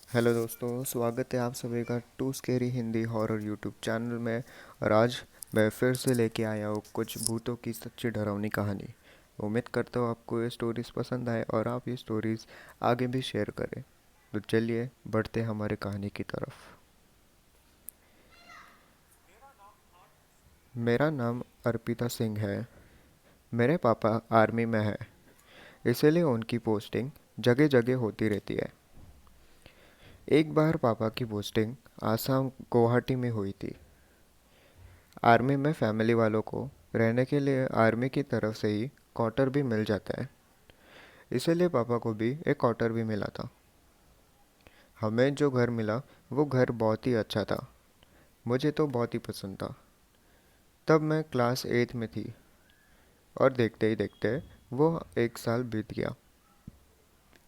Hello दोस्तों, स्वागत है आप सभी का too scary Hindi horror YouTube channel में। और आज मैं फिर से लेके आया हूँ कुछ भूतों की सच्ची डरावनी कहानी। उम्मीद करता हूँ आपको ये स्टोरीज पसंद आए और आप ये स्टोरीज आगे भी शेयर करें। तो चलिए बढ़ते हैं हमारे कहानी की तरफ। मेरा नाम अर्पिता सिंह है। मेरे पापा आर्मी में है, इसीलिए उनकी पोस्टिंग जगह जगह होती रहती है। एक बार पापा की पोस्टिंग आसाम गुवाहाटी में हुई थी। आर्मी में फैमिली वालों को रहने के लिए आर्मी की तरफ से ही क्वार्टर भी मिल जाता है, इसीलिए पापा को भी एक क्वार्टर भी मिला था। हमें जो घर मिला वो घर बहुत ही अच्छा था। मुझे तो बहुत ही पसंद था। तब मैं क्लास 8 में थी और देखते ही देखते वो एक साल बीत गया।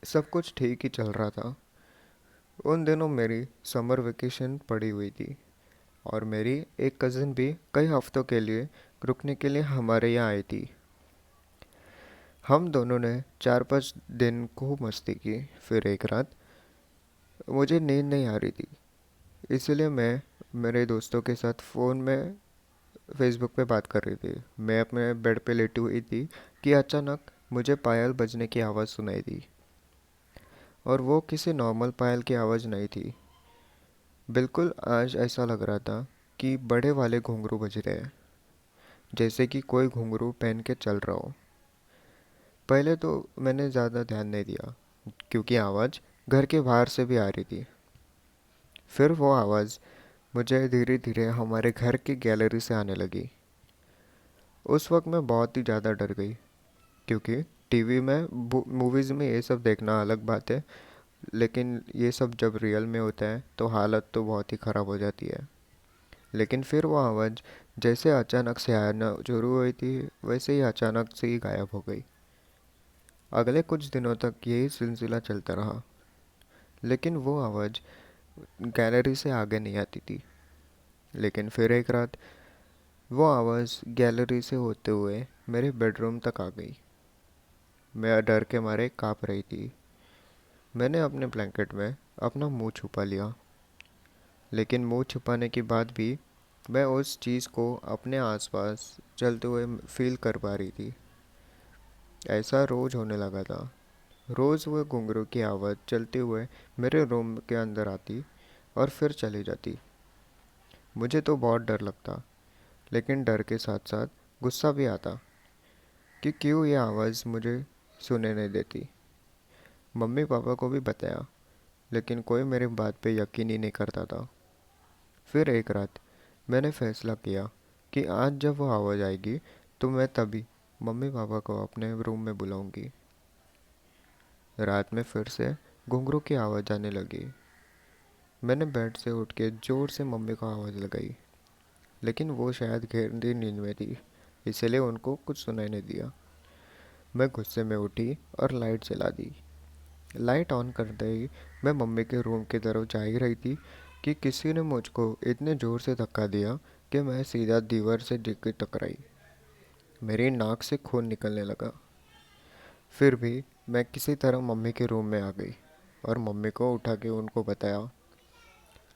सब कुछ ठीक ही चल रहा था। उन दिनों मेरी समर वेकेशन पड़ी हुई थी और मेरी एक कज़न भी कई हफ्तों के लिए रुकने के लिए हमारे यहाँ आई थी। हम दोनों ने 4-5 दिन खूब मस्ती की। फिर एक रात मुझे नींद नहीं आ रही थी, इसलिए मैं मेरे दोस्तों के साथ फ़ोन में फेसबुक पे बात कर रही थी। मैं अपने बेड पे लेटी हुई थी कि अचानक मुझे पायल बजने की आवाज़ सुनाई दी। और वो किसी नॉर्मल पायल की आवाज़ नहीं थी। बिल्कुल आज ऐसा लग रहा था कि बड़े वाले घुंघरू बज रहे हैं, जैसे कि कोई घुंघरू पहन के चल रहा हो। पहले तो मैंने ज़्यादा ध्यान नहीं दिया, क्योंकि आवाज़ घर के बाहर से भी आ रही थी। फिर वो आवाज़ मुझे धीरे धीरे हमारे घर की गैलरी से आने लगी। उस वक्त मैं बहुत ही ज़्यादा डर गई, क्योंकि टीवी में मूवीज़ में ये सब देखना अलग बात है, लेकिन ये सब जब रियल में होता है तो हालत तो बहुत ही ख़राब हो जाती है। लेकिन फिर वो आवाज़ जैसे अचानक से आना शुरू हुई थी, वैसे ही अचानक से ही गायब हो गई। अगले कुछ दिनों तक यही सिलसिला चलता रहा, लेकिन वो आवाज़ गैलरी से आगे नहीं आती थी। लेकिन फिर एक रात वो आवाज़ गैलरी से होते हुए मेरे बेडरूम तक आ गई। मैं डर के मारे काँप रही थी। मैंने अपने ब्लैंकेट में अपना मुंह छुपा लिया, लेकिन मुंह छुपाने के बाद भी मैं उस चीज़ को अपने आसपास चलते हुए फील कर पा रही थी। ऐसा रोज़ होने लगा था। रोज़ वह घुंघरू की आवाज़ चलते हुए मेरे रूम के अंदर आती और फिर चली जाती। मुझे तो बहुत डर लगता, लेकिन डर के साथ साथ गुस्सा भी आता कि क्यों ये आवाज़ मुझे सुने नहीं देती। मम्मी पापा को भी बताया, लेकिन कोई मेरे बात पे यकीन ही नहीं करता था। फिर एक रात मैंने फैसला किया कि आज जब वो आवाज़ आएगी तो मैं तभी मम्मी पापा को अपने रूम में बुलाऊंगी। रात में फिर से घुंघरू की आवाज़ आने लगी। मैंने बेड से उठ के ज़ोर से मम्मी को आवाज़ लगाई, लेकिन वो शायद गहरी नींद में थी, इसलिए उनको कुछ सुनाई नहीं दिया। मैं गुस्से में उठी और लाइट जला दी। लाइट ऑन करते ही मैं मम्मी के रूम की तरफ जा ही रही थी कि किसी ने मुझको इतने ज़ोर से धक्का दिया कि मैं सीधा दीवार से गिर के टकराई। मेरी नाक से खून निकलने लगा। फिर भी मैं किसी तरह मम्मी के रूम में आ गई और मम्मी को उठा के उनको बताया,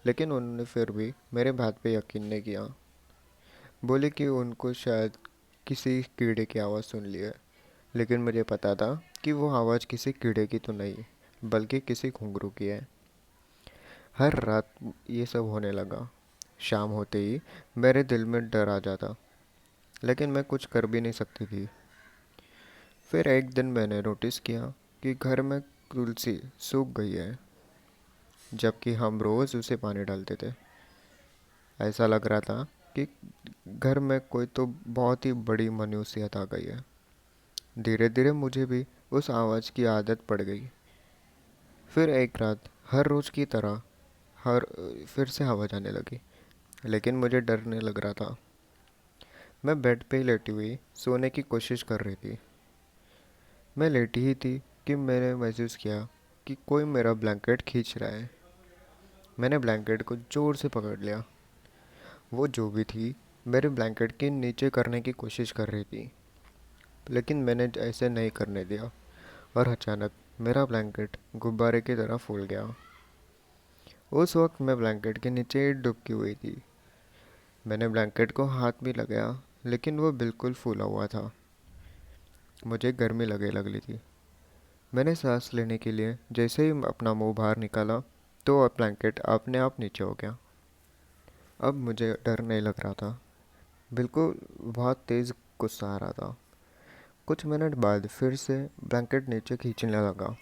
लेकिन उन्होंने फिर भी मेरे बात पे यकीन नहीं किया। बोले कि उनको शायद किसी कीड़े की आवाज़ सुन ली है, लेकिन मुझे पता था कि वो आवाज़ किसी कीड़े की तो नहीं, बल्कि किसी घुंघरू की है। हर रात ये सब होने लगा। शाम होते ही मेरे दिल में डर आ जाता, लेकिन मैं कुछ कर भी नहीं सकती थी। फिर एक दिन मैंने नोटिस किया कि घर में तुलसी सूख गई है, जबकि हम रोज़ उसे पानी डालते थे। ऐसा लग रहा था कि घर में कोई तो बहुत ही बड़ी मनुष्यता आ गई है। धीरे धीरे मुझे भी उस आवाज़ की आदत पड़ गई। फिर एक रात हर रोज़ की तरह हर फिर से आवाज़ आने लगी, लेकिन मुझे डरने लग रहा था। मैं बेड पे ही लेटी हुई सोने की कोशिश कर रही थी। मैं लेटी ही थी कि मैंने महसूस किया कि कोई मेरा ब्लैंकेट खींच रहा है। मैंने ब्लैंकेट को ज़ोर से पकड़ लिया। वो जो भी थी मेरे ब्लैंकेट के नीचे करने की कोशिश कर रही थी, लेकिन मैंने ऐसे नहीं करने दिया। और अचानक मेरा ब्लैंकेट गुब्बारे की तरह फूल गया। उस वक्त मैं ब्लैंकेट के नीचे डुबकी हुई थी। मैंने ब्लैंकेट को हाथ भी लगाया, लेकिन वो बिल्कुल फूला हुआ था। मुझे गर्मी लगे लग रही थी। मैंने सांस लेने के लिए जैसे ही अपना मुंह बाहर निकाला तो ब्लैंकेट अपने आप नीचे हो गया। अब मुझे डर नहीं लग रहा था, बिल्कुल बहुत तेज़ गुस्सा आ रहा था। कुछ मिनट बाद फिर से ब्लैंकेट नीचे खींचने लगा,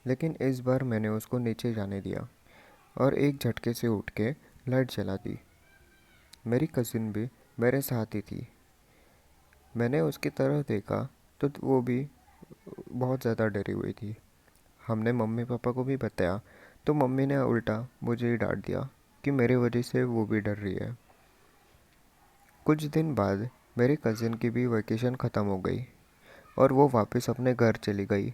लेकिन इस बार मैंने उसको नीचे जाने दिया और एक झटके से उठ के लाइट जला दी। मेरी कज़िन भी मेरे साथ ही थी। मैंने उसकी तरफ देखा तो वो भी बहुत ज़्यादा डरी हुई थी। हमने मम्मी पापा को भी बताया तो मम्मी ने उल्टा मुझे ही डांट दिया कि मेरे वजह से वो भी डर रही है। कुछ दिन बाद मेरी कज़िन की भी वैकेशन ख़त्म हो गई और वो वापस अपने घर चली गई।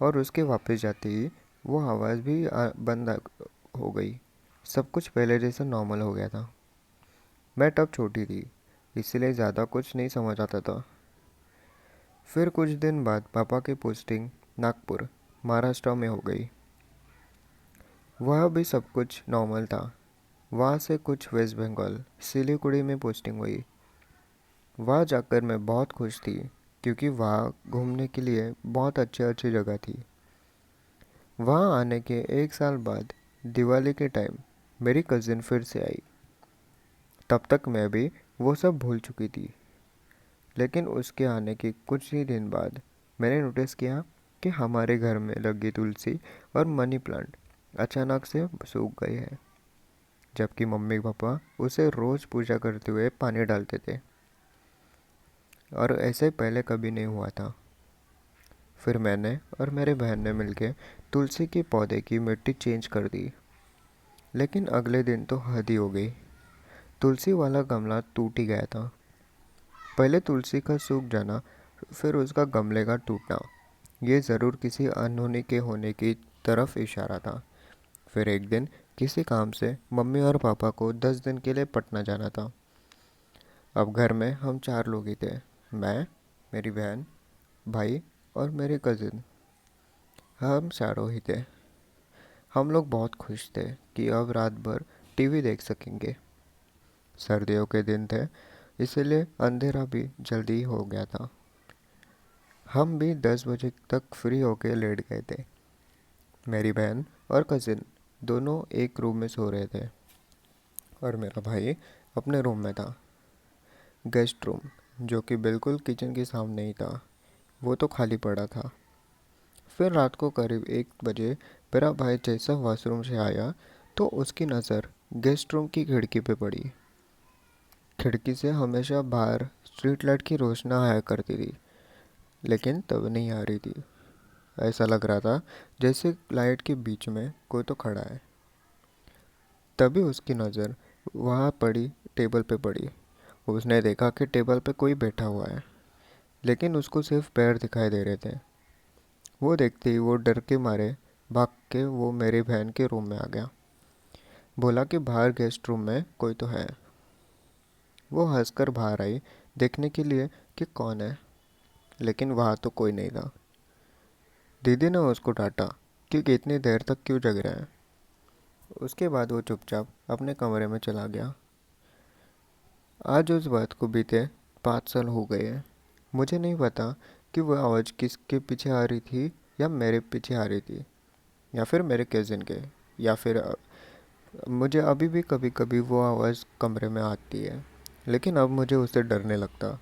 और उसके वापस जाते ही वो आवाज़ भी हो गई। सब कुछ पहले जैसा नॉर्मल हो गया था। मैं तब छोटी थी, इसलिए ज़्यादा कुछ नहीं समझ आता था। फिर कुछ दिन बाद पापा की पोस्टिंग नागपुर, महाराष्ट्र में हो गई। वह भी सब कुछ नॉर्मल था। वहाँ से कुछ वेस्ट बंगाल सिलीगुड़ी में पोस्टिंग हुई। वहाँ जाकर मैं बहुत खुश थी, क्योंकि वहाँ घूमने के लिए बहुत अच्छी अच्छी जगह थी। वहाँ आने के एक साल बाद दिवाली के टाइम मेरी कज़िन फिर से आई। तब तक मैं भी वो सब भूल चुकी थी। लेकिन उसके आने के कुछ ही दिन बाद मैंने नोटिस किया कि हमारे घर में लगी तुलसी और मनी प्लांट अचानक से सूख गए हैं, जबकि मम्मी पापा उसे रोज़ पूजा करते हुए पानी डालते थे। और ऐसे पहले कभी नहीं हुआ था। फिर मैंने और मेरे बहन ने मिलकर तुलसी के पौधे की मिट्टी चेंज कर दी। लेकिन अगले दिन तो हद ही हो गई। तुलसी वाला गमला टूट ही गया था। पहले तुलसी का सूख जाना, फिर उसका गमले का टूटना, ये ज़रूर किसी अनहोनी के होने की तरफ इशारा था। फिर एक दिन किसी काम से मम्मी और पापा को 10 दिन के लिए पटना जाना था। अब घर में हम 4 लोग ही थे। मैं, मेरी बहन, भाई और मेरी कज़िन। हम चारों ही थे। हम लोग बहुत खुश थे कि अब रात भर टीवी देख सकेंगे। सर्दियों के दिन थे, इसलिए अंधेरा भी जल्दी ही हो गया था। हम भी 10 बजे तक फ्री होके लेट गए थे। मेरी बहन और कज़िन दोनों एक रूम में सो रहे थे और मेरा भाई अपने रूम में था। गेस्ट रूम, जो कि बिल्कुल किचन के सामने ही था, वो तो खाली पड़ा था। फिर रात को करीब 1 बजे मेरा भाई जैसा वॉशरूम से आया तो उसकी नज़र गेस्ट रूम की खिड़की पे पड़ी। खिड़की से हमेशा बाहर स्ट्रीट लाइट की रोशनी आया करती थी, लेकिन तब नहीं आ रही थी। ऐसा लग रहा था जैसे लाइट के बीच में कोई तो खड़ा है। तभी उसकी नज़र वहाँ पड़ी, टेबल पे पड़ी। उसने देखा कि टेबल पे कोई बैठा हुआ है, लेकिन उसको सिर्फ पैर दिखाई दे रहे थे। वो देखते ही वो डर के मारे भाग के वो मेरी बहन के रूम में आ गया। बोला कि बाहर गेस्ट रूम में कोई तो है। वो हंसकर बाहर आई देखने के लिए कि कौन है, लेकिन वहाँ तो कोई नहीं था। दीदी ने उसको डांटा कि इतनी देर तक क्यों जग रहे हैं। उसके बाद वो चुपचाप अपने कमरे में चला गया। आज उस बात को बीते 5 साल हो गए हैं। मुझे नहीं पता कि वह आवाज़ किसके पीछे आ रही थी, या मेरे पीछे आ रही थी, या फिर मेरे कज़िन के, या फिर मुझे अभी भी कभी कभी वो आवाज़ कमरे में आती है, लेकिन अब मुझे उससे डरने लगता।